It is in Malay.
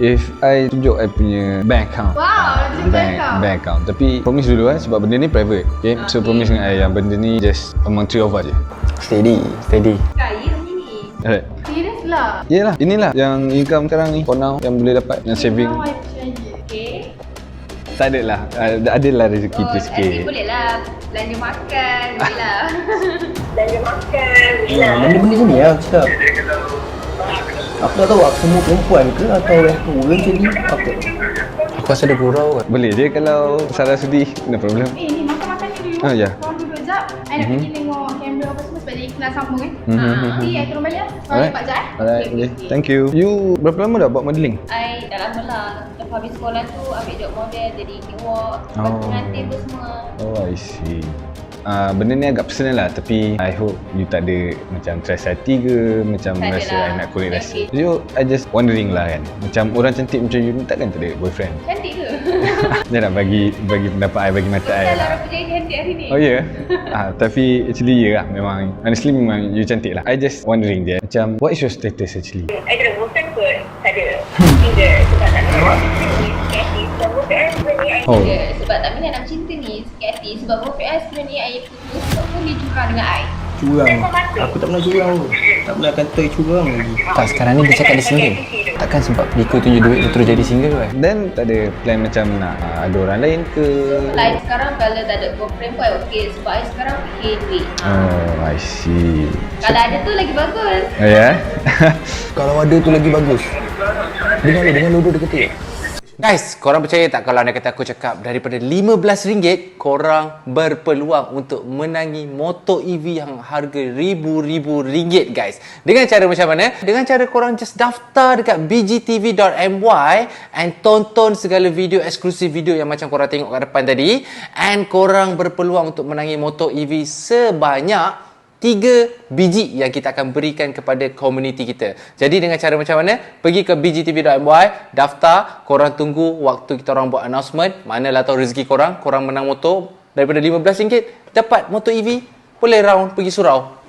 If I tunjuk I punya bank account. Wow, bank account. Tapi promise dulu sebab benda ni private. Okay? So promise dengan I yang benda ni just among three of us je. Steady. Kaya macam ni. Alright. Serius lah. Yelah, inilah yang income sekarang ni for now yang boleh dapat yang saving. Okay. Tak ada lah. Adalah rezeki tu sikit. Nanti boleh lah. Belanja makan, boleh lah. Benda-benda sini lah aku cakap. Aku tak tahu semua perempuan ke atau orang macam ni. Aku rasa ada gurau kan. Boleh je kalau Sarah sedih, no problem. Ni makan-makan ni dulu. Ah, ya. Korang duduk sekejap. I nak pergi tengok kamera apa semua sebab dia kenal sambung kan. Nanti I turun balik lah. Sorry Pak Jat. Alright, okay. Thank you. You berapa lama dah buat modelling? I dah lama lah. Lepas habis sekolah tu ambil job model jadi catwalk. Lepas pengantin tu semua. Oh, I see. Benda ni agak personal lah tapi I hope you tak ada macam stress hati ke macam Tak rasa adalah. I nak korek rasa. Okay. So I just wondering lah kan. Macam orang cantik macam you ni takkan tak ada boyfriend. Cantik ke? Dia nak bagi pendapat I, bagi mata I Dah lah lah. orang punya cantik hari ni. Oh ya? Tapi actually ya lah memang. Honestly memang you cantik lah. I just wondering je macam what is your status actually? I tak ada bosan kot. Tak ada. Single. Sebab tak minat nak cinta ni. Sikit hati. Sebab bosan sebenarnya I Oh. Ya, sebab tak minat nak cinta ni sikit hati. Sebab boyfriend I sebenarnya I putus sebab dia curang dengan I. Curang. Aku tak pernah curang tu. Tak pernah kata curang lagi. Tak, sekarang ni dia cakap dia single. Takkan sebab Liko tunjuk duit dia terus jadi single kan? Then tak ada plan macam nak ada orang lain ke? Like sekarang kalau tak ada boyfriend pun I okay. Sebab I sekarang fikir duit. Oh, I see. Kalau ada tu lagi bagus. Oh ya? Kalau ada tu lagi bagus. Dengar lu dia kata. Guys, korang percaya tak kalau anda kata aku cakap daripada RM15 korang berpeluang untuk menangi motor EV yang harga ribu-ribu ringgit guys. Dengan cara macam mana? Dengan cara korang just daftar dekat bgtv.my and tonton segala video eksklusif video yang macam korang tengok kat depan tadi and korang berpeluang untuk menangi motor EV sebanyak 3 biji yang kita akan berikan kepada komuniti kita. Jadi dengan cara macam mana? Pergi ke bgtv.my, daftar, korang tunggu waktu kita orang buat announcement. Manalah tahu rezeki korang menang motor daripada RM15, dapat motor EV, boleh round pergi surau.